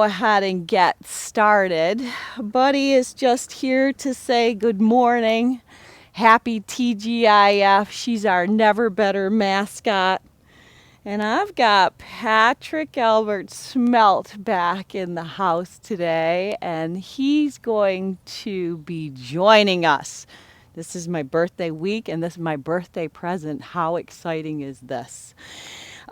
Go ahead and get started. Buddy is just here to say good morning. Happy TGIF. She's our never better mascot. And I've got Patrick Albert Smelt back in the house today, and he's going to be joining us. This is my birthday week, and this is my birthday present. How exciting is this?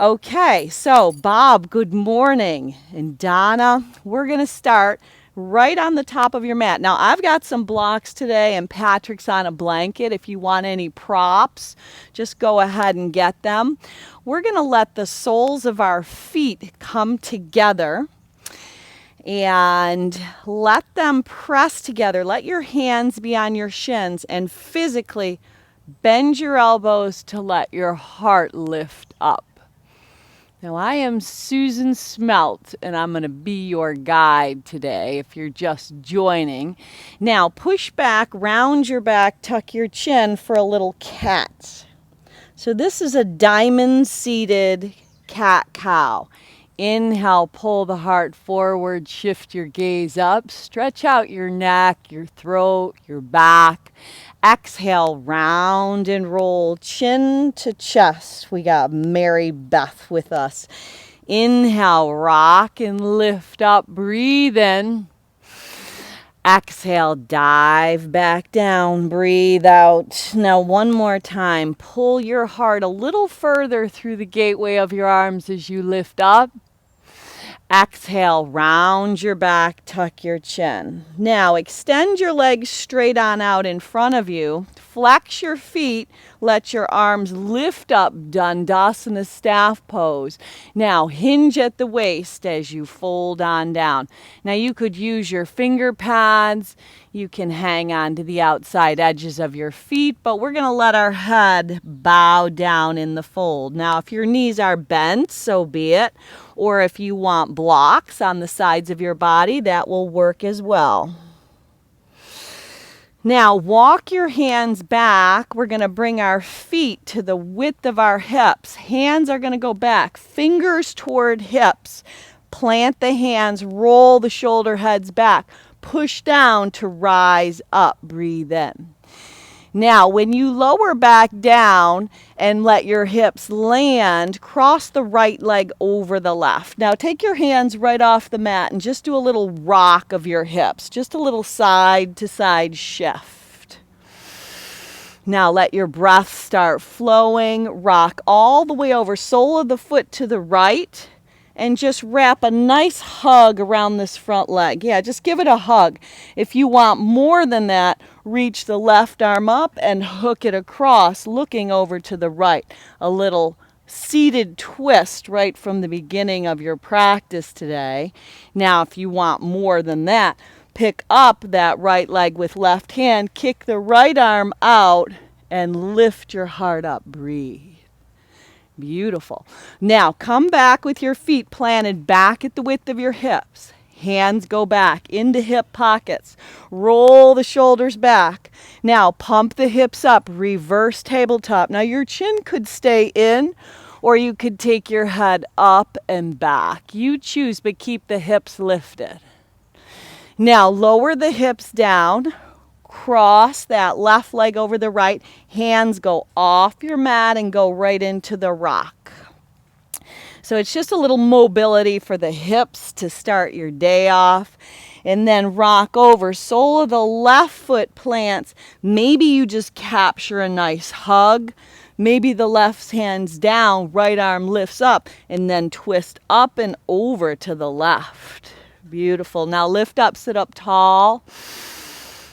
Okay, so Bob, good morning. And Donna, we're going to start right on the top of your mat. Now, I've got some blocks today, and Patrick's on a blanket. If you want any props, just go ahead and get them. We're going to let the soles of our feet come together and let them press together. Let your hands be on your shins and physically bend your elbows to let your heart lift up. Now, I am Susan Smelt, and I'm going to be your guide today if you're just joining. Now, push back, round your back, tuck your chin for a little cat. So this is a diamond-seated cat-cow. Inhale, pull the heart forward, shift your gaze up, stretch out your neck, your throat, your back. Exhale, round and roll, chin to chest. We got Mary Beth with us. Inhale, rock and lift up, breathe in. Exhale, dive back down, breathe out. Now one more time, pull your heart a little further through the gateway of your arms as you lift up. Exhale, round your back, tuck your chin. Now extend your legs straight on out in front of you. Flex your feet, let your arms lift up, Dandasana staff pose. Now hinge at the waist as you fold on down. Now you could use your finger pads. You can hang on to the outside edges of your feet, but we're going to let our head bow down in the fold. Now if your knees are bent, so be it. Or if you want blocks on the sides of your body, that will work as well. Now walk your hands back. We're going to bring our feet to the width of our hips. Hands are going to go back, fingers toward hips. Plant the hands, roll the shoulder heads back. Push down to rise up. Breathe in. Now, when you lower back down and let your hips land, cross the right leg over the left. Now, take your hands right off the mat and just do a little rock of your hips, just a little side to side shift. Now, let your breath start flowing. Rock all the way over, sole of the foot to the right. And just wrap a nice hug around this front leg. Yeah, just give it a hug. If you want more than that, reach the left arm up and hook it across, looking over to the right. A little seated twist right from the beginning of your practice today. Now, if you want more than that, pick up that right leg with left hand, kick the right arm out, and lift your heart up. Breathe. Beautiful. Now come back with your feet planted back at the width of your hips. Hands go back into hip pockets. Roll the shoulders back. Now pump the hips up. Reverse tabletop. Now your chin could stay in, or you could take your head up and back. You choose, but keep the hips lifted. Now lower the hips down. Cross that left leg over the right. Hands go off your mat and go right into the rock. So it's just a little mobility for the hips to start your day off. And then rock over. Sole of the left foot plants. Maybe you just capture a nice hug. Maybe the left hand's down, right arm lifts up, and then twist up and over to the left. Beautiful. Now lift up, sit up tall.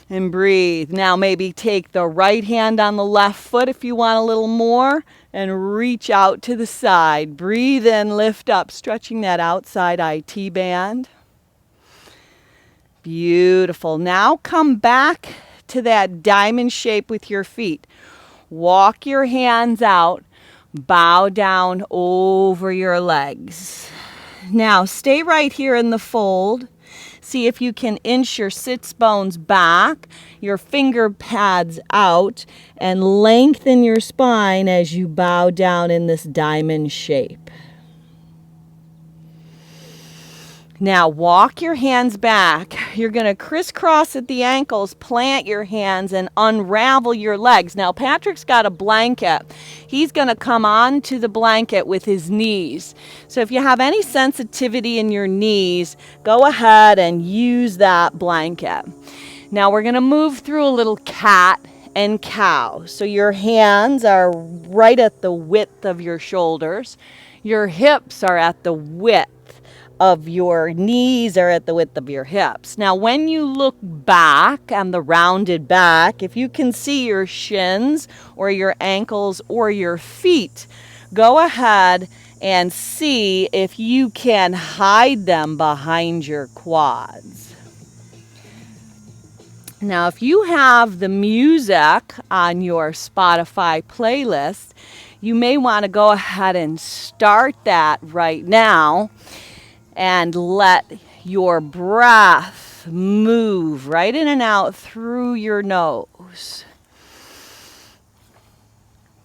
And breathe. Now maybe take the right hand on the left foot if you want a little more and reach out to the side. Breathe in, lift up, stretching that outside IT band. Beautiful. Now come back to that diamond shape with your feet. Walk your hands out, bow down over your legs. Now stay right here in the fold. See if you can inch your sits bones back, your finger pads out, and lengthen your spine as you bow down in this diamond shape. Now walk your hands back. You're going to crisscross at the ankles, plant your hands, and unravel your legs. Now Patrick's got a blanket. He's going to come onto the blanket with his knees. So if you have any sensitivity in your knees, go ahead and use that blanket. Now we're going to move through a little cat and cow. So your hands are right at the width of your shoulders. Your hips are at the width of your knees, are at the width of your hips. Now when you look back on the rounded back, if you can see your shins or your ankles or your feet, go ahead and see if you can hide them behind your quads. Now if you have the music on your Spotify playlist, you may want to go ahead and start that right now and let your breath move right in and out through your nose.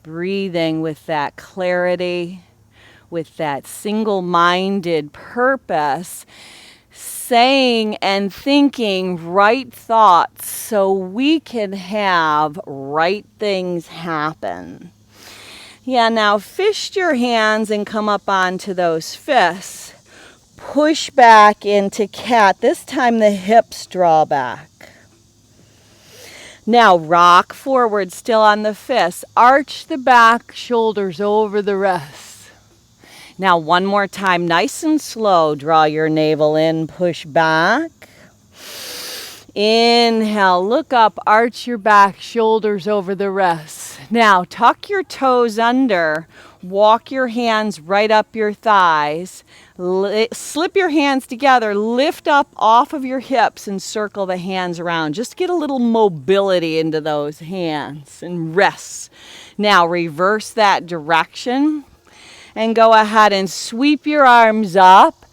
Breathing with that clarity, with that single-minded purpose, saying and thinking right thoughts so we can have right things happen. Yeah, now fist your hands and come up onto those fists. Push back into cat. This time the hips draw back. Now rock forward, still on the fists. Arch the back shoulders over the wrists. Now one more time, nice and slow. Draw your navel in, push back. Inhale, look up, arch your back shoulders over the wrists. Now tuck your toes under. Walk your hands right up your thighs. Slip your hands together, lift up off of your hips and circle the hands around. Just get a little mobility into those hands and wrists. Now reverse that direction and go ahead and sweep your arms up,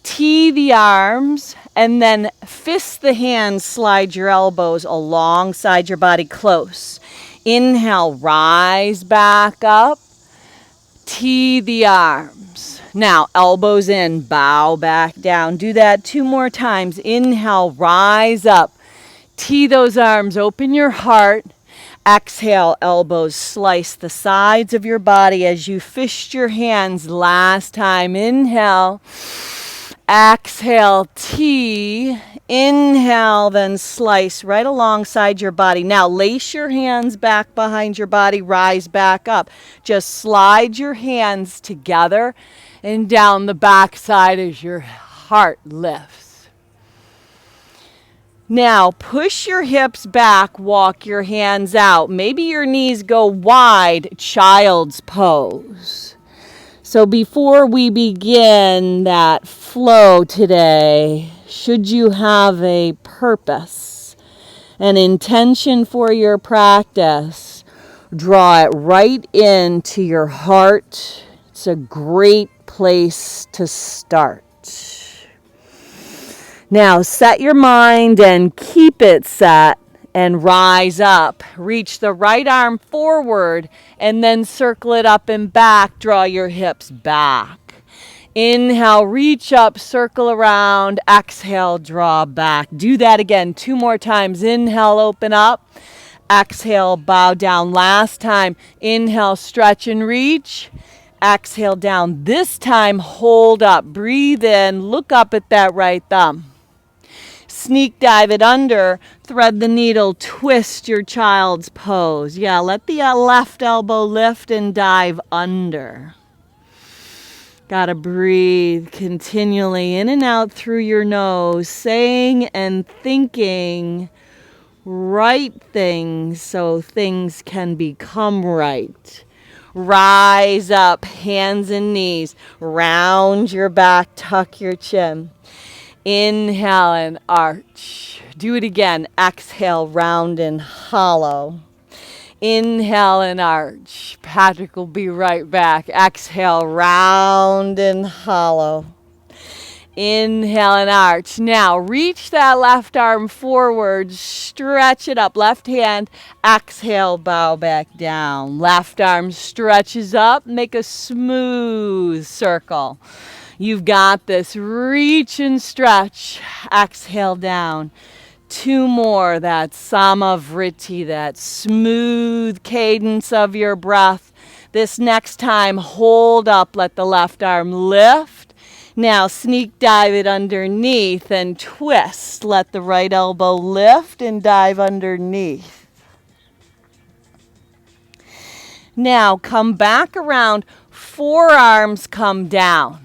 tee the arms, and then fist the hands, slide your elbows alongside your body close. Inhale, rise back up, tee the arms. Now, elbows in, bow back down. Do that 2 more times. Inhale, rise up. Tee those arms, open your heart. Exhale, elbows slice the sides of your body as you fist your hands. Last time, inhale. Exhale, tee. Inhale, then slice right alongside your body. Now lace your hands back behind your body, rise back up. Just slide your hands together and down the back side as your heart lifts. Now push your hips back, walk your hands out. Maybe your knees go wide, child's pose. So before we begin that flow today, should you have a purpose, an intention for your practice, draw it right into your heart. It's a great place to start. Now set your mind and keep it set and rise up. Reach the right arm forward and then circle it up and back. Draw your hips back. Inhale, reach up, circle around. Exhale, draw back. Do that again 2 more times. Inhale, open up. Exhale, bow down. Last time. Inhale, stretch and reach. Exhale, down. This time, hold up. Breathe in. Look up at that right thumb. Sneak dive it under, thread the needle, twist your child's pose. Yeah, let the left elbow lift and dive under. Gotta breathe continually in and out through your nose, saying and thinking right things so things can become right. Rise up, hands and knees, round your back, tuck your chin. Inhale and arch. Do it again. Exhale, round and hollow. Inhale and arch. Patrick will be right back. Exhale, round and hollow. Inhale and arch. Now reach that left arm forward. Stretch it up. Left hand. Exhale, bow back down. Left arm stretches up. Make a smooth circle. You've got this. Reach and stretch. Exhale down. 2 more. That Samavriti, that smooth cadence of your breath. This next time, hold up. Let the left arm lift. Now sneak dive it underneath and twist. Let the right elbow lift and dive underneath. Now come back around. Forearms come down.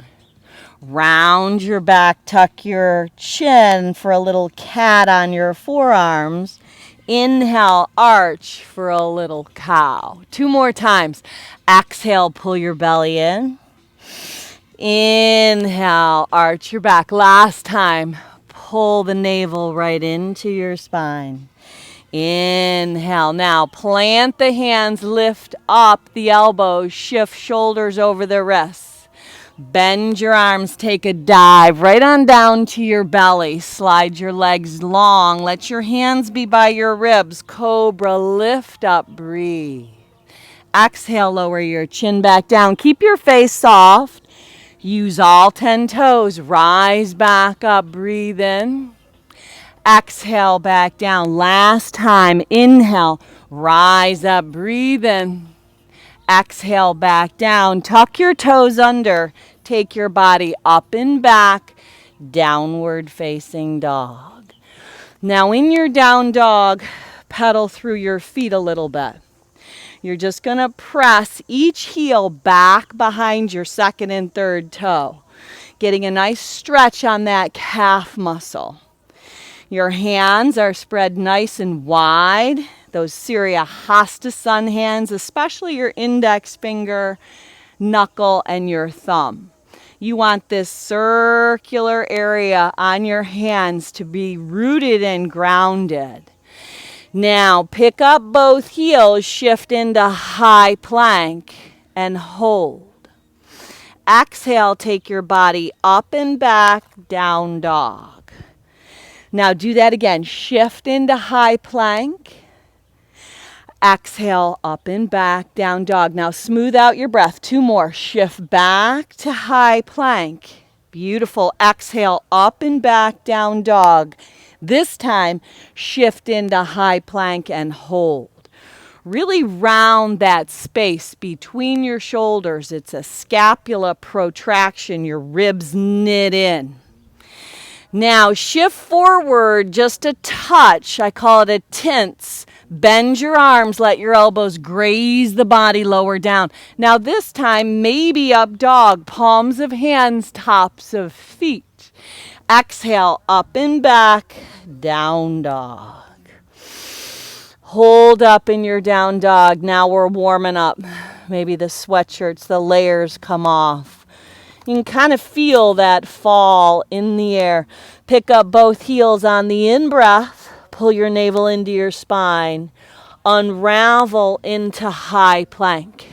Round your back, tuck your chin for a little cat on your forearms. Inhale, arch for a little cow. 2 more times. Exhale, pull your belly in. Inhale, arch your back. Last time, pull the navel right into your spine. Inhale. Now plant the hands, lift up the elbows, shift shoulders over the wrists. Bend your arms, take a dive right on down to your belly. Slide your legs long. Let your hands be by your ribs. Cobra, lift up, breathe. Exhale, lower your chin back down. Keep your face soft. Use all 10 toes. Rise back up, breathe in. Exhale, back down. Last time, inhale, rise up, breathe in. Exhale, back down. Tuck your toes under. Take your body up and back. Downward facing dog. Now in your down dog, pedal through your feet a little bit. You're just going to press each heel back behind your second and third toe. Getting a nice stretch on that calf muscle. Your hands are spread nice and wide. Those Surya Hasta sun hands, especially your index finger, knuckle, and your thumb. You want this circular area on your hands to be rooted and grounded. Now pick up both heels, shift into high plank, and hold. Exhale, take your body up and back, down dog. Now do that again. Shift into high plank. Exhale, up and back, down dog. Now smooth out your breath. 2 more. Shift back to high plank. Beautiful. Exhale, up and back, down dog. This time, shift into high plank and hold. Really round that space between your shoulders. It's a scapula protraction. Your ribs knit in. Now shift forward just a touch. I call it a tense. Bend your arms, let your elbows graze the body lower down. Now this time, maybe up dog, palms of hands, tops of feet. Exhale, up and back, down dog. Hold up in your down dog. Now we're warming up. Maybe the sweatshirts, the layers come off. You can kind of feel that fall in the air. Pick up both heels on the in-breath. Pull your navel into your spine. Unravel into high plank.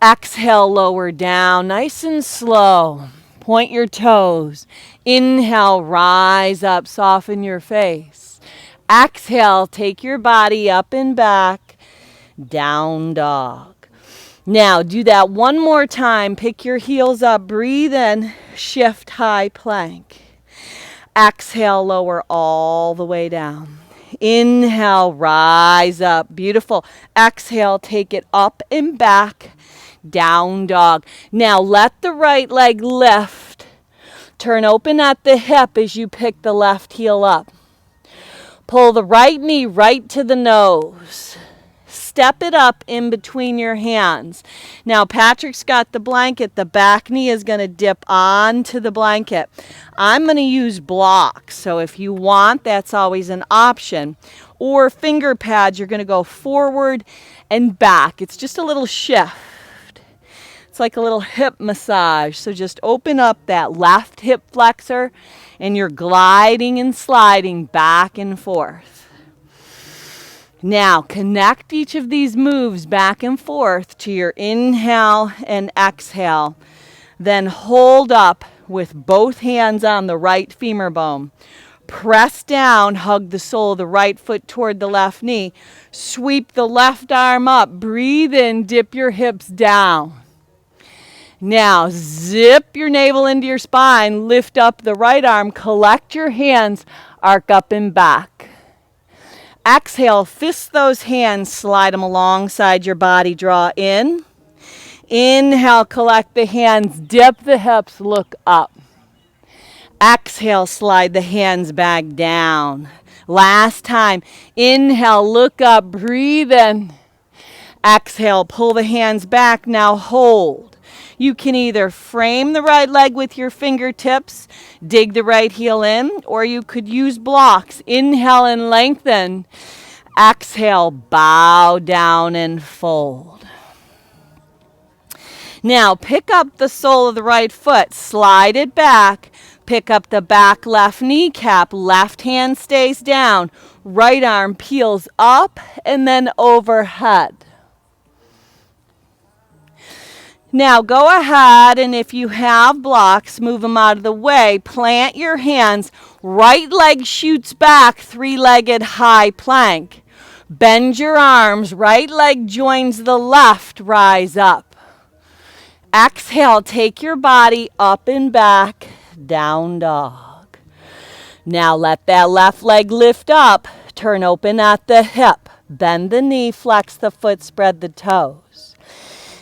Exhale, lower down, nice and slow. Point your toes. Inhale, rise up, soften your face. Exhale, take your body up and back, down dog. Now do that one more time. Pick your heels up, breathe in, shift high plank. Exhale, lower all the way down. Inhale, rise up. Beautiful. Exhale, take it up and back, down dog. Now let the right leg lift. Turn open at the hip as you pick the left heel up. Pull the right knee right to the nose. Step it up in between your hands. Now Patrick's got the blanket. The back knee is going to dip onto the blanket. I'm going to use blocks. So if you want, that's always an option. Or finger pads, you're going to go forward and back. It's just a little shift. It's like a little hip massage. So just open up that left hip flexor and you're gliding and sliding back and forth. Now, connect each of these moves back and forth to your inhale and exhale. Then hold up with both hands on the right femur bone. Press down, hug the sole of the right foot toward the left knee. Sweep the left arm up. Breathe in, dip your hips down. Now zip your navel into your spine, lift up the right arm, collect your hands, arc up and back. Exhale, fist those hands, slide them alongside your body, draw in. Inhale, collect the hands, dip the hips, look up. Exhale, slide the hands back down. Last time, inhale, look up, breathe in. Exhale, pull the hands back, now hold. You can either frame the right leg with your fingertips, dig the right heel in, or you could use blocks. Inhale and lengthen. Exhale, bow down and fold. Now pick up the sole of the right foot, slide it back, pick up the back left kneecap, left hand stays down, right arm peels up and then overhead. Now go ahead, and if you have blocks, move them out of the way. Plant your hands. Right leg shoots back, three-legged high plank. Bend your arms. Right leg joins the left, rise up. Exhale, take your body up and back, down dog. Now let that left leg lift up. Turn open at the hip. Bend the knee, flex the foot, spread the toes.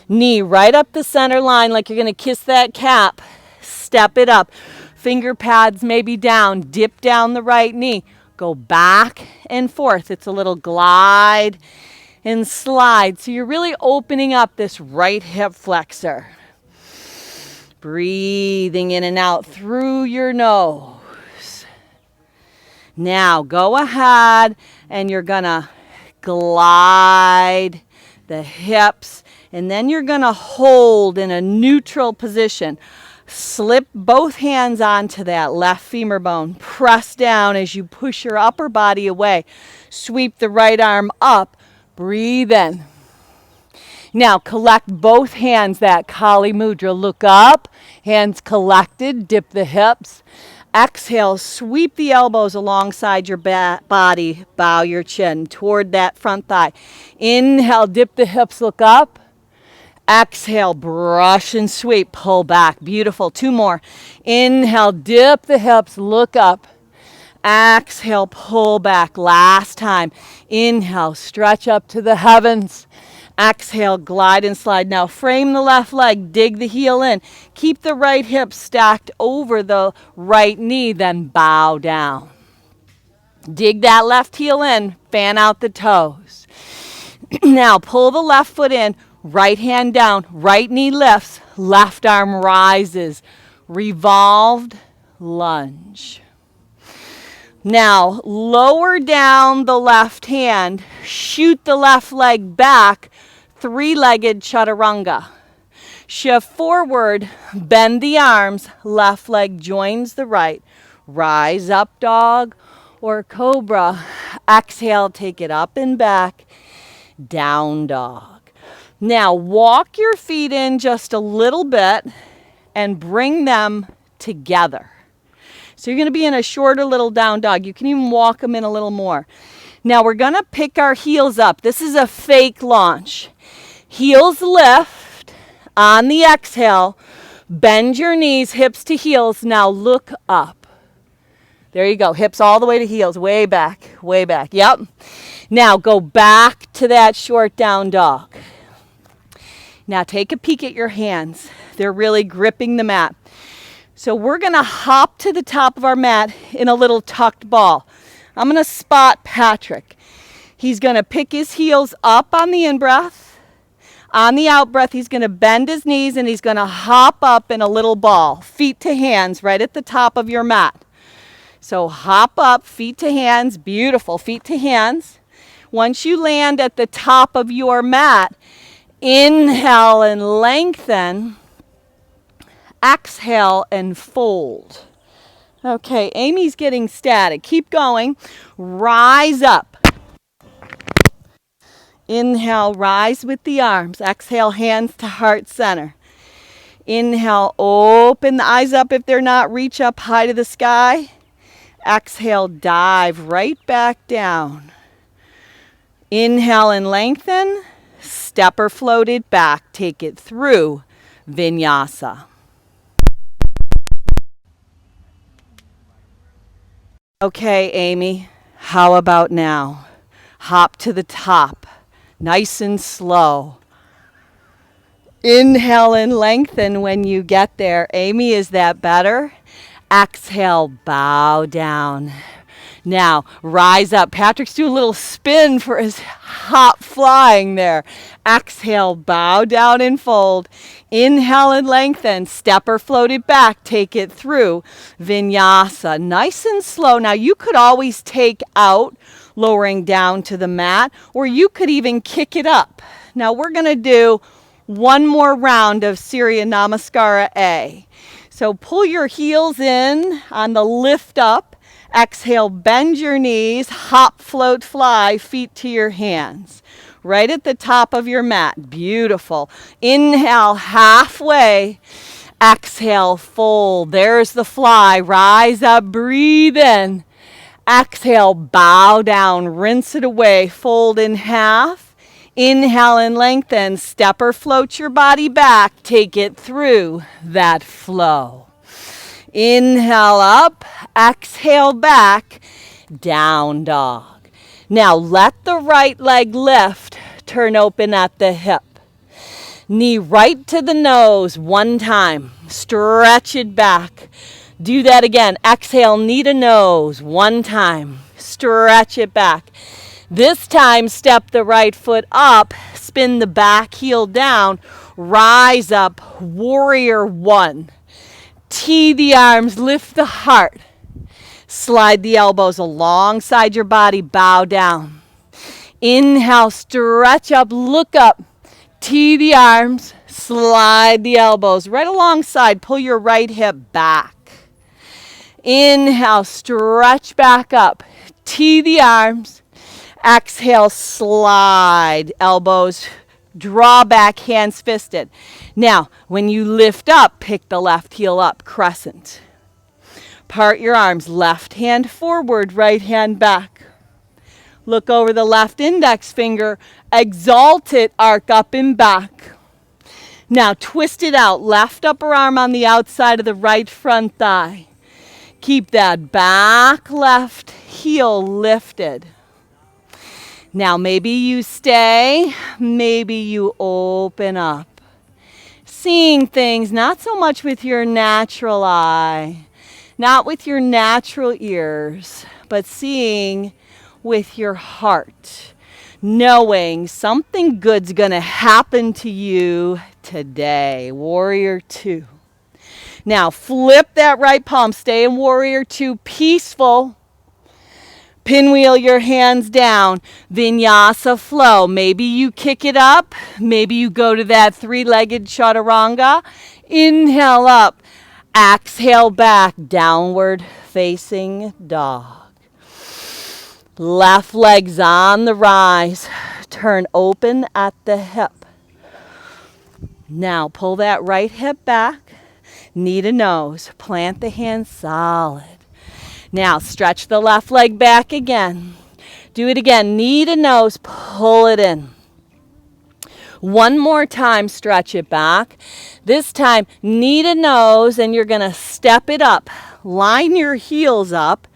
Knee right up the center line like you're going to kiss that cap. Step it up. Finger pads maybe down. Dip down the right knee. Go back and forth. It's a little glide and slide. So you're really opening up this right hip flexor. Breathing in and out through your nose. Now go ahead and you're going to glide the hips. And then you're going to hold in a neutral position. Slip both hands onto that left femur bone. Press down as you push your upper body away. Sweep the right arm up. Breathe in. Now collect both hands, that Kali Mudra. Look up, hands collected, dip the hips. Exhale, sweep the elbows alongside your body. Bow your chin toward that front thigh. Inhale, dip the hips, look up. Exhale, brush and sweep, pull back. Beautiful. Two more. Inhale, dip the hips, look up. Exhale, pull back. Last time. Inhale, stretch up to the heavens. Exhale, glide and slide. Now frame the left leg, dig the heel in. Keep the right hip stacked over the right knee, then bow down. Dig that left heel in, fan out the toes. Now pull the left foot in. Right hand down, right knee lifts, left arm rises. Revolved lunge. Now lower down the left hand, shoot the left leg back, three-legged chaturanga. Shift forward, bend the arms, left leg joins the right. Rise up dog or cobra. Exhale, take it up and back, down dog. Now walk your feet in just a little bit and bring them together. So you're going to be in a shorter little down dog. You can even walk them in a little more. Now we're going to pick our heels up. This is a fake launch. Heels lift on the exhale. Bend your knees, hips to heels. Now look up. There you go. Hips all the way to heels. Way back, way back. Yep. Now go back to that short down dog. Now take a peek at your hands. They're really gripping the mat. So we're going to hop to the top of our mat in a little tucked ball. I'm going to spot Patrick. He's going to pick his heels up on the in-breath. On the out-breath, he's going to bend his knees and he's going to hop up in a little ball. Feet to hands right at the top of your mat. So hop up, feet to hands. Beautiful, feet to hands. Once you land at the top of your mat, inhale and lengthen. Exhale and fold. Okay, Amy's getting static. Keep going. Rise up. Inhale, rise with the arms. Exhale, hands to heart center. Inhale, open the eyes up if they're not. Reach up high to the sky. Exhale, dive right back down. Inhale and lengthen. Step or float it back. Take it through Vinyasa. Okay, Amy, how about now? Hop to the top, nice and slow. Inhale and lengthen when you get there. Amy, is that better? Exhale, bow down. Now, rise up. Patrick's doing a little spin for his hop flying there. Exhale, bow down and fold. Inhale and lengthen. Step or float it back. Take it through. Vinyasa. Nice and slow. Now, you could always take out, lowering down to the mat, or you could even kick it up. Now, we're going to do one more round of Surya Namaskara A. So pull your heels in on the lift up. Exhale, bend your knees, hop, float, fly, feet to your hands. Right at the top of your mat. Beautiful. Inhale, halfway. Exhale, fold. There's the fly. Rise up, breathe in. Exhale, bow down, rinse it away. Fold in half. Inhale and lengthen. Step or float your body back. Take it through that flow. Inhale up, exhale back, down dog. Now let the right leg lift, turn open at the hip. Knee right to the nose one time, stretch it back. Do that again, exhale, knee to nose one time, stretch it back. This time, step the right foot up, spin the back heel down, rise up, warrior one. Tee the arms, lift the heart. Slide the elbows alongside your body, bow down. Inhale, stretch up, look up. Tee the arms, slide the elbows right alongside, pull your right hip back. Inhale, stretch back up. Tee the arms. Exhale, slide, elbows, draw back, hands fisted. Now, when you lift up, pick the left heel up, crescent. Part your arms, left hand forward, right hand back. Look over the left index finger, exalt it, arc up and back. Now, twist it out, left upper arm on the outside of the right front thigh. Keep that back left heel lifted. Now, maybe you stay, maybe you open up. Seeing things not so much with your natural eye, not with your natural ears, but seeing with your heart. Knowing something good's going to happen to you today. Warrior two. Now, flip that right palm. Stay in warrior two, peaceful. Pinwheel your hands down, Vinyasa flow. Maybe you kick it up. Maybe you go to that three-legged chaturanga. Inhale up. Exhale back, downward facing dog. Left leg's on the rise. Turn open at the hip. Now pull that right hip back. Knee to nose. Plant the hands solid. Now, stretch the left leg back again. Do it again. Knee to nose, pull it in. One more time, stretch it back. This time, knee to nose, and you're going to step it up. Line your heels up.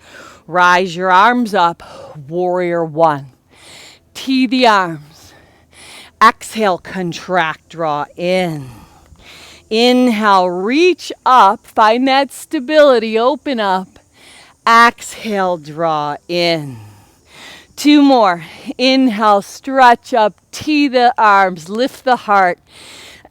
Rise your arms up. Warrior one. Tee the arms. Exhale, contract, draw in. Inhale, reach up. Find that stability, open up. Exhale, draw in. Two more. Inhale, stretch up, tee the arms, lift the heart.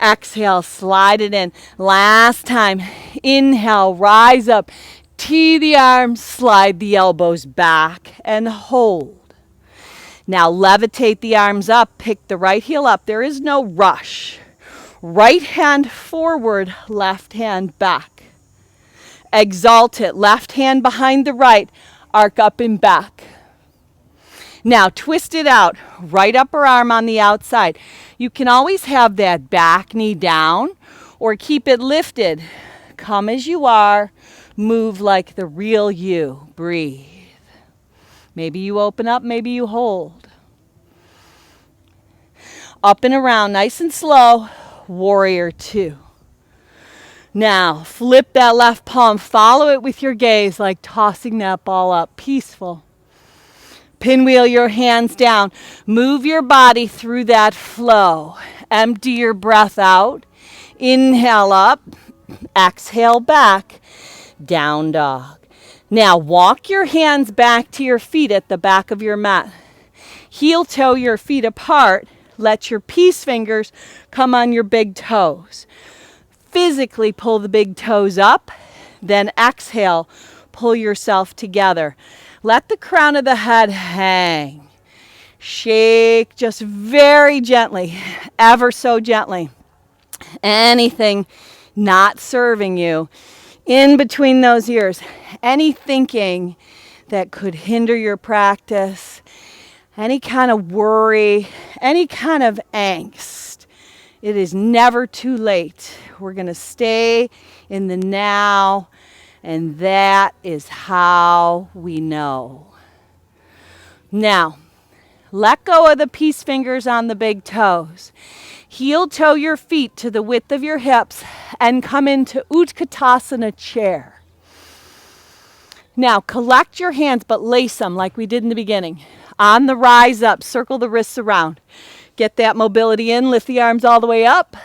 Exhale, slide it in. Last time. Inhale, rise up, tee the arms, slide the elbows back, and hold. Now levitate the arms up, pick the right heel up. There is no rush. Right hand forward, left hand back. Exalt it, left hand behind the right, arc up and back. Now twist it out, right upper arm on the outside. You can always have that back knee down or keep it lifted. Come as you are, move like the real you, breathe. Maybe you open up, maybe you hold. Up and around, nice and slow, warrior two. Now, flip that left palm. Follow it with your gaze, like tossing that ball up. Peaceful. Pinwheel your hands down. Move your body through that flow. Empty your breath out. Inhale up. Exhale back. Down dog. Now, walk your hands back to your feet at the back of your mat. Heel toe your feet apart. Let your peace fingers come on your big toes. Physically pull the big toes up, then exhale, pull yourself together. Let the crown of the head hang. Shake just very gently, ever so gently. Anything not serving you in between those ears, any thinking that could hinder your practice, any kind of worry, any kind of angst. It is never too late. We're going to stay in the now, and that is how we know. Now, let go of the peace fingers on the big toes. Heel toe your feet to the width of your hips and come into Utkatasana chair. Now, collect your hands, but lace them like we did in the beginning. On the rise up, circle the wrists around. Get that mobility in, lift the arms all the way up.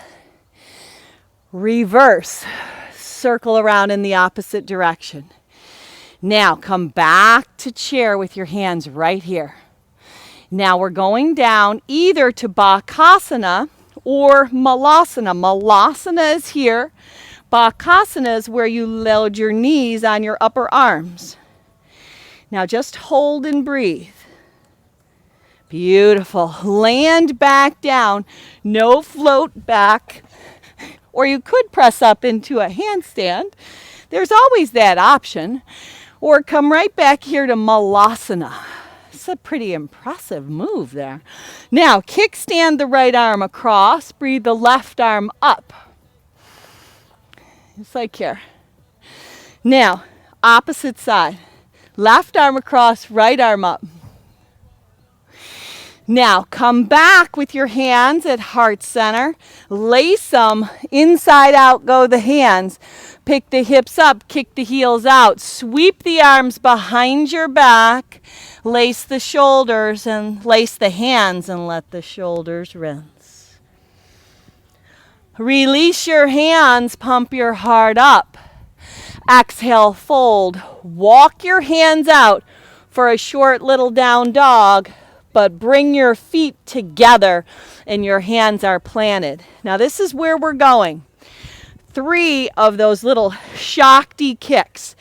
Reverse, circle around in the opposite direction. Now come back to chair with your hands right here. Now we're going down either to Bakasana or Malasana. Malasana is here. Bakasana is where you load your knees on your upper arms. Now just hold and breathe. Beautiful. Land back down. No float back. Or you could press up into a handstand. There's always that option. Or come right back here to Malasana. It's a pretty impressive move there. Now, kickstand the right arm across. Breathe the left arm up. Just like here. Now, opposite side. Left arm across, right arm up. Now, come back with your hands at heart center. Lace them. Inside out go the hands. Pick the hips up, kick the heels out. Sweep the arms behind your back. Lace the shoulders and lace the hands and let the shoulders rinse. Release your hands, pump your heart up. Exhale, fold. Walk your hands out for a short little down dog. But bring your feet together and your hands are planted. Now this is where we're going. 3 of those little Shakti kicks.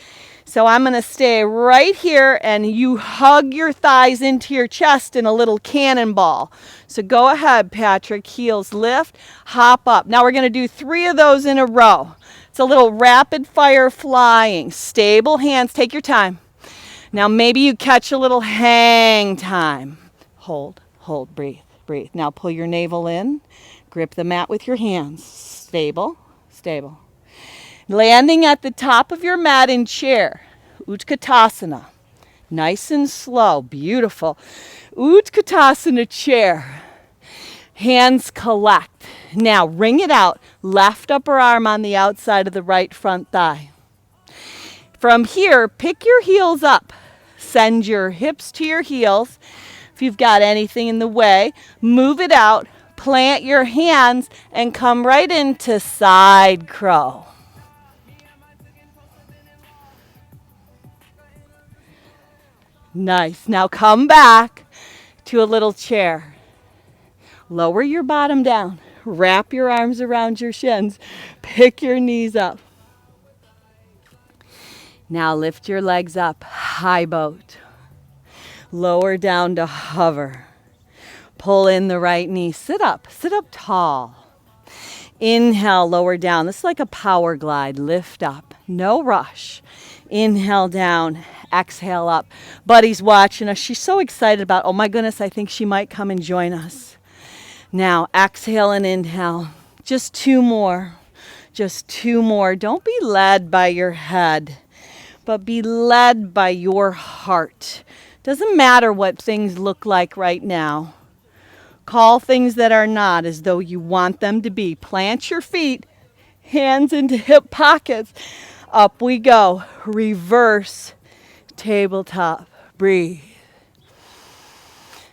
So I'm going to stay right here and you hug your thighs into your chest in a little cannonball. So go ahead, Patrick. Heels lift, hop up. Now we're going to do 3 of those in a row. It's a little rapid fire flying. Stable hands. Take your time. Now maybe you catch a little hang time. Hold, hold, breathe, breathe. Now pull your navel in. Grip the mat with your hands. Stable, stable. Landing at the top of your mat in chair. Utkatasana. Nice and slow. Beautiful. Utkatasana chair. Hands collect. Now ring it out. Left upper arm on the outside of the right front thigh. From here, pick your heels up. Send your hips to your heels. If you've got anything in the way, move it out, plant your hands, and come right into side crow. Nice. Now come back to a little chair. Lower your bottom down. Wrap your arms around your shins. Pick your knees up. Now lift your legs up. High boat. Lower down to hover. Pull in the right knee. Sit up tall. Inhale, lower down. This is like a power glide. Lift up. No rush. Inhale down. Exhale up. Buddy's watching us. She's so excited about, oh my goodness, I think she might come and join us. Now, exhale and inhale. Just 2 more. Just 2 more. Don't be led by your head, but be led by your heart. Doesn't matter what things look like right now. Call things that are not as though you want them to be. Plant your feet Hands into hip pockets. Up we go. Reverse tabletop. Breathe.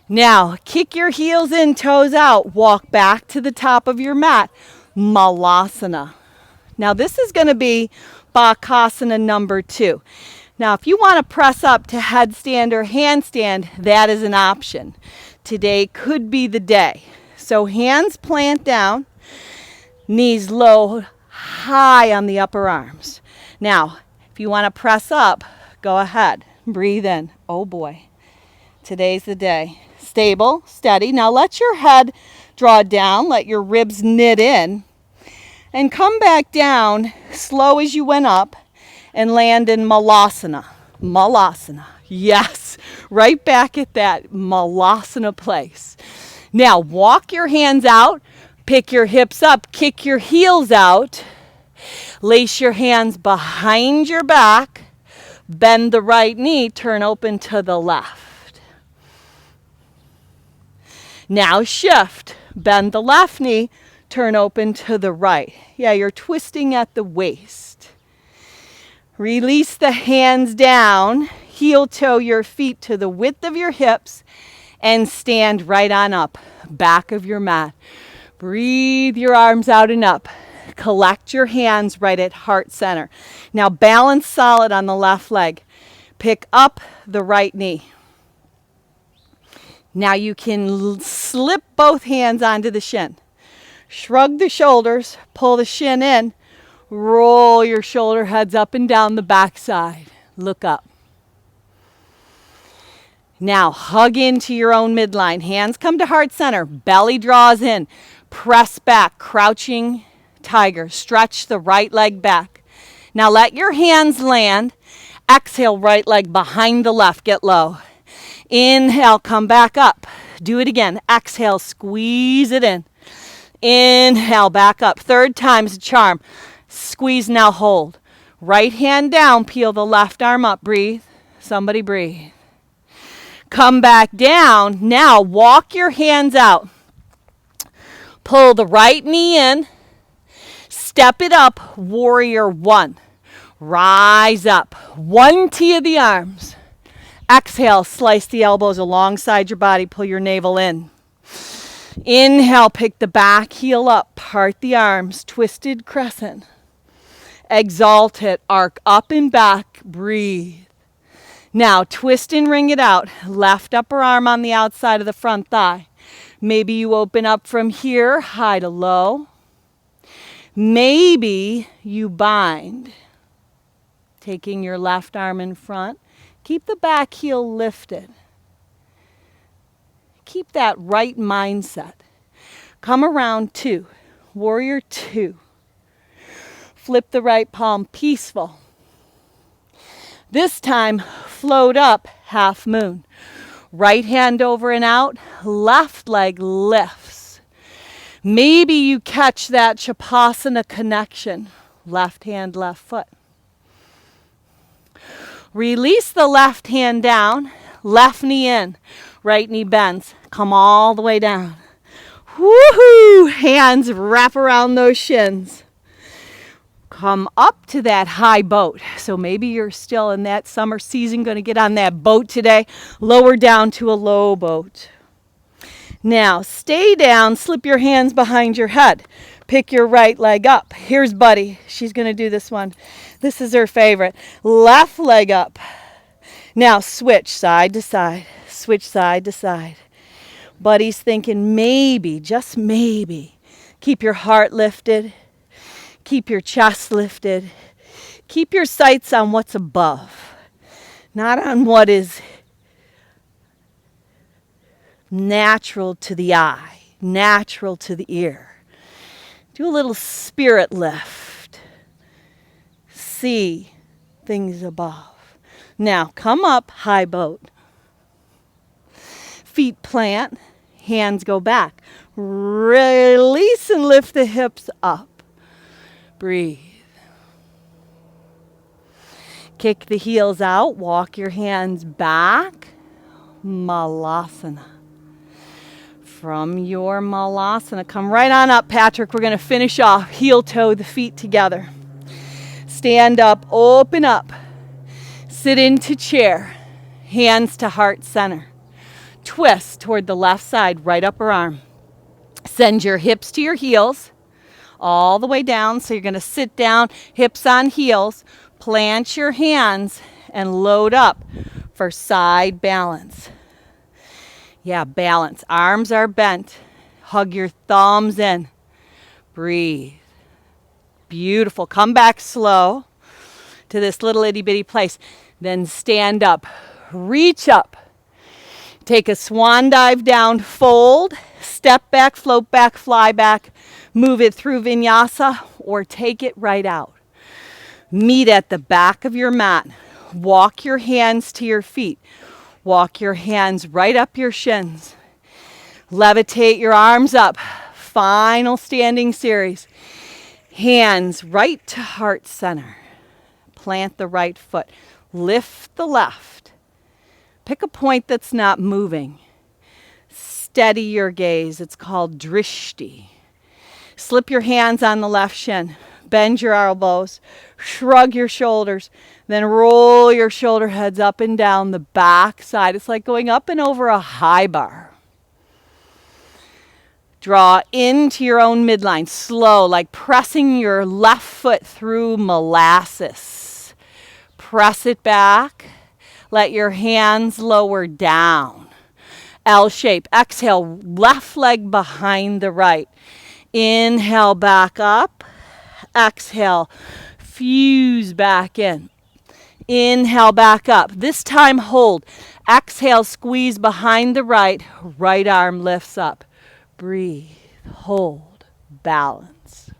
Now, kick your heels in, toes out. Walk back to the top of your mat. Malasana. Now, this is going to be Bakasana number 2. Now, if you want to press up to headstand or handstand, that is an option. Today could be the day. So hands plant down, knees low, high on the upper arms. Now, if you want to press up, go ahead. Breathe in. Oh boy. Today's the day. Stable, steady. Now let your head draw down. Let your ribs knit in. And come back down slow as you went up and land in Malasana. Malasana. Yes. Right back at that Malasana place. Now walk your hands out. Pick your hips up. Kick your heels out. Lace your hands behind your back. Bend the right knee. Turn open to the left. Now shift. Bend the left knee. Turn open to the right. Yeah, you're twisting at the waist. Release the hands down. Heel toe your feet to the width of your hips and stand right on up. Back of your mat. Breathe your arms out and up. Collect your hands right at heart center. Now balance solid on the left leg. Pick up the right knee. Now you can slip both hands onto the shin. Shrug the shoulders, pull the shin in, roll your shoulder heads up and down the backside. Look up. Now hug into your own midline. Hands come to heart center. Belly draws in. Press back, crouching tiger. Stretch the right leg back. Now let your hands land. Exhale, right leg behind the left. Get low. Inhale, come back up. Do it again. Exhale, squeeze it in. Inhale, back up. Third time's a charm. Squeeze, now hold. Right hand down, peel the left arm up. Breathe. Somebody breathe. Come back down. Now walk your hands out. Pull the right knee in. Step it up. Warrior 1. Rise up. 1 T of the arms. Exhale, slice the elbows alongside your body. Pull your navel in. Inhale, pick the back heel up. Part the arms. Twisted crescent. Exalt it. Arc up and back. Breathe. Now, twist and ring it out. Left upper arm on the outside of the front thigh. Maybe you open up from here, high to low. Maybe you bind. Taking your left arm in front. Keep the back heel lifted. Keep that right mindset. Come around 2. Warrior 2. Flip the right palm, peaceful. This time, float up, half moon. Right hand over and out, left leg lifts. Maybe you catch that Shavasana connection. Left hand, left foot. Release the left hand down, left knee in, right knee bends. Come all the way down. Woohoo! Hands wrap around those shins. Come up to that high boat. So maybe you're still in that summer season, going to get on that boat today. Lower down to a low boat. Now, stay down, slip your hands behind your head. Pick your right leg up. Here's Buddi. She's going to do this one. This is her favorite. Left leg up. Now switch side to side. Switch side to side. Buddi's thinking maybe, just maybe. Keep your heart lifted. Keep your chest lifted. Keep your sights on what's above. Not on what is natural to the eye. Natural to the ear. Do a little spirit lift. See things above. Now come up, high boat. Feet plant, hands go back. Release and lift the hips up. Breathe. Kick the heels out, walk your hands back. Malasana. From your Malasana, come right on up, Patrick. We're going to finish off. Heel toe the feet together. Stand up, open up. Sit into chair. Hands to heart center. Twist toward the left side, right upper arm. Send your hips to your heels, all the way down. So you're going to sit down, hips on heels. Plant your hands and load up for side balance. Yeah, balance. Arms are bent. Hug your thumbs in. Breathe. Beautiful. Come back slow to this little itty bitty place. Then stand up. Reach up. Take a swan dive down. Fold. Step back, float back, fly back. Move it through Vinyasa or take it right out. Meet at the back of your mat. Walk your hands to your feet. Walk your hands right up your shins. Levitate your arms up. Final standing series. Hands right to heart center. Plant the right foot. Lift the left. Pick a point that's not moving. Steady your gaze. It's called drishti. Slip your hands on the left shin. Bend your elbows. Shrug your shoulders. Then roll your shoulder heads up and down the back side. It's like going up and over a high bar. Draw into your own midline. Slow, like pressing your left foot through molasses. Press it back. Let your hands lower down. L shape. Exhale, left leg behind the right. Inhale, back up. Exhale, fuse back in. Inhale, back up. This time, hold. Exhale, squeeze behind the right. Right arm lifts up. Breathe, hold, balance.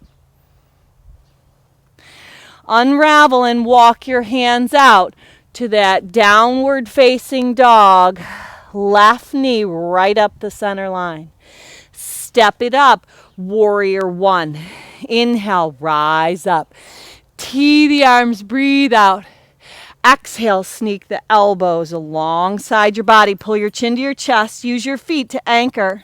Unravel and walk your hands out to that downward facing dog. Left knee right up the center line. Step it up, warrior one. Inhale, rise up. Tee the arms, breathe out. Exhale, sneak the elbows alongside your body. Pull your chin to your chest. Use your feet to anchor.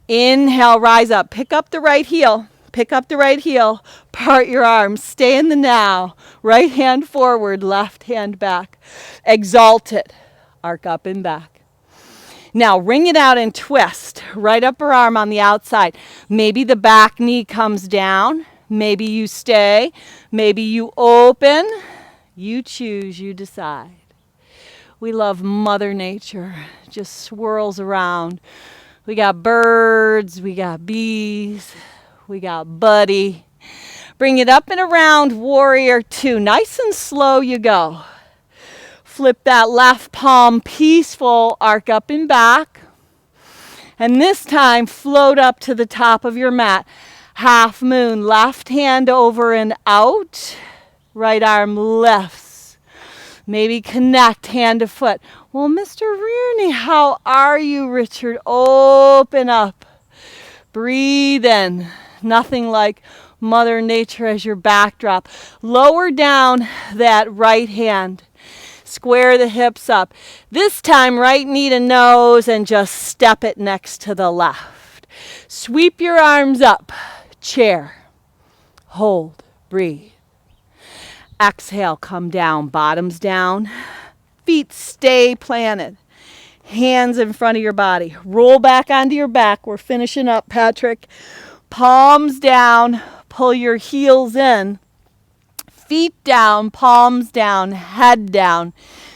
Inhale, rise up. Pick up the right heel. Pick up the right heel. Part your arms. Stay in the now. Right hand forward, left hand back. Exalt it. Arc up and back. Now wring it out and twist. Right upper arm on the outside. Maybe the back knee comes down. Maybe you stay. Maybe you open. You choose, you decide. We love Mother Nature. Just swirls around. We got birds, we got bees, we got Buddi. Bring it up and around, warrior two. Nice and slow you go. Flip that left palm, peaceful, arc up and back. And this time, float up to the top of your mat. Half moon, left hand over and out. Right arm lifts. Maybe connect hand to foot. Well, Mr. Rooney, how are you, Richard? Open up. Breathe in. Nothing like Mother Nature as your backdrop. Lower down that right hand. Square the hips up. This time, right knee to nose and just step it next to the left. Sweep your arms up. Chair. Hold. Breathe. Exhale, come down, bottoms down. Feet stay planted. Hands in front of your body. Roll back onto your back. We're finishing up, Patrick. Palms down. Pull your heels in. Feet down, palms down, head down.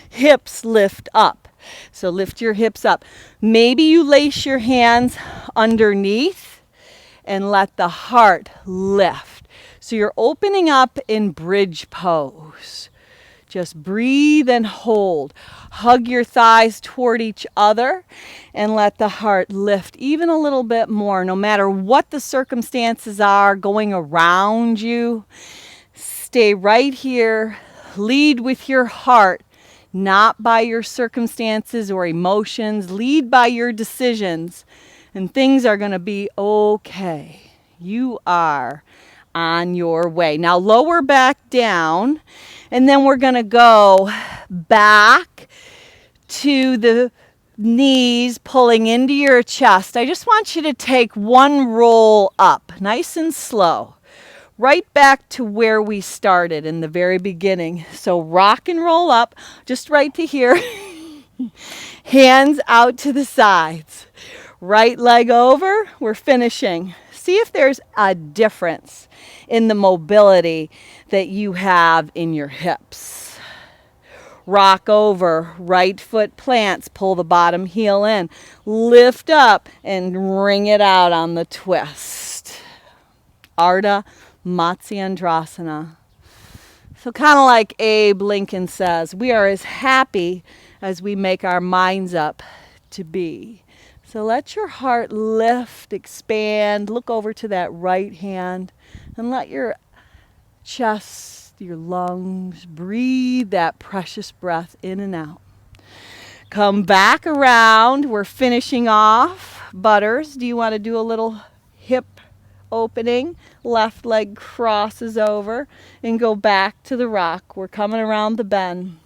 Hips lift up. So lift your hips up. Maybe you lace your hands underneath and let the heart lift. So you're opening up in bridge pose. Just breathe and hold. Hug your thighs toward each other and let the heart lift even a little bit more. No matter what the circumstances are going around you, stay right here. Lead with your heart, not by your circumstances or emotions. Lead by your decisions, and things are going to be okay. You are on your way. Now lower back down, and then we're going to go back to the knees pulling into your chest. I just want you to take one roll up, nice and slow, right back to where we started in the very beginning. So rock and roll up, just right to here. Hands out to the sides. Right leg over, we're finishing. See if there's a difference in the mobility that you have in your hips. Rock over, right foot plants, pull the bottom heel in, lift up and wring it out on the twist. Ardha Matsyendrasana. So kind of like Abe Lincoln says, we are as happy as we make our minds up to be. So let your heart lift, expand, look over to that right hand, and let your chest, your lungs, breathe that precious breath in and out. Come back around. We're finishing off. Butters, do you want to do a little hip opening? Left leg crosses over and go back to the rock. We're coming around the bend.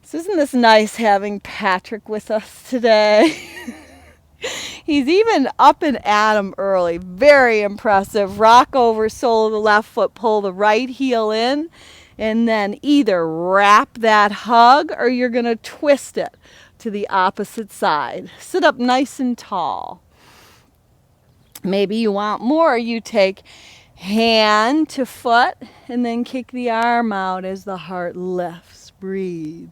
So isn't this nice having Patrick with us today? He's even up and at 'em early. Very impressive. Rock over, sole of the left foot, pull the right heel in, and then either wrap that hug or you're going to twist it to the opposite side. Sit up nice and tall. Maybe you want more. You take hand to foot and then kick the arm out as the heart lifts. Breathe.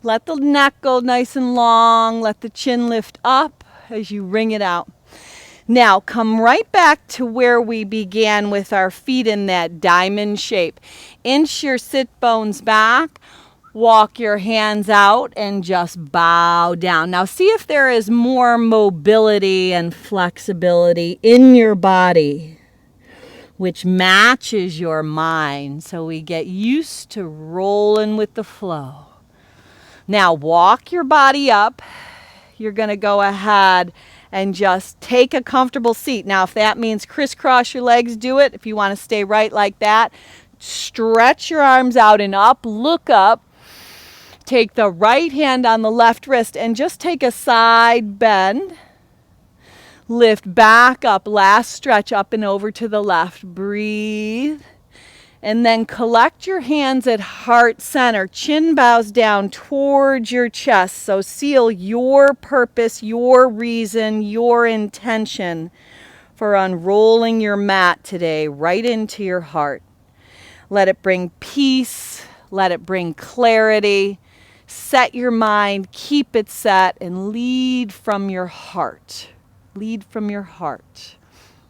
Let the neck go nice and long. Let the chin lift up as you wring it out. Now come right back to where we began with our feet in that diamond shape. Inch your sit bones back. Walk your hands out and just bow down. Now see if there is more mobility and flexibility in your body, which matches your mind, so we get used to rolling with the flow. Now walk your body up. You're going to go ahead and just take a comfortable seat. Now, if that means crisscross your legs, do it. If you want to stay right like that, stretch your arms out and up, look up. Take the right hand on the left wrist and just take a side bend. Lift back up, last stretch up and over to the left. Breathe. And then collect your hands at heart center. Chin bows down towards your chest. So seal your purpose, your reason, your intention for unrolling your mat today right into your heart. Let it bring peace. Let it bring clarity. Set your mind, keep it set, and lead from your heart. Lead from your heart.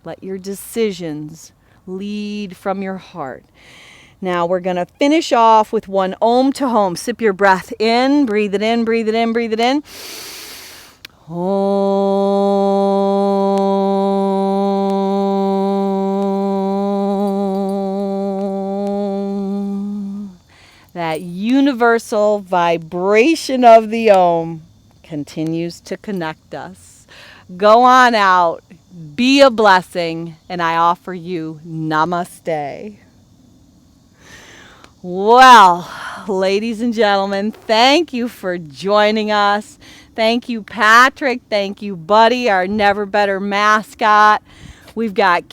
Let your decisions lead from your heart. Now we're going to finish off with one Om to Home. Sip your breath in, breathe it in, breathe it in, breathe it in. Om. That universal vibration of the Om continues to connect us. Go on out, be a blessing, and I offer you namaste. Well, ladies and gentlemen, thank you for joining us. Thank you, Patrick. Thank you, Buddi, our never better mascot. We've got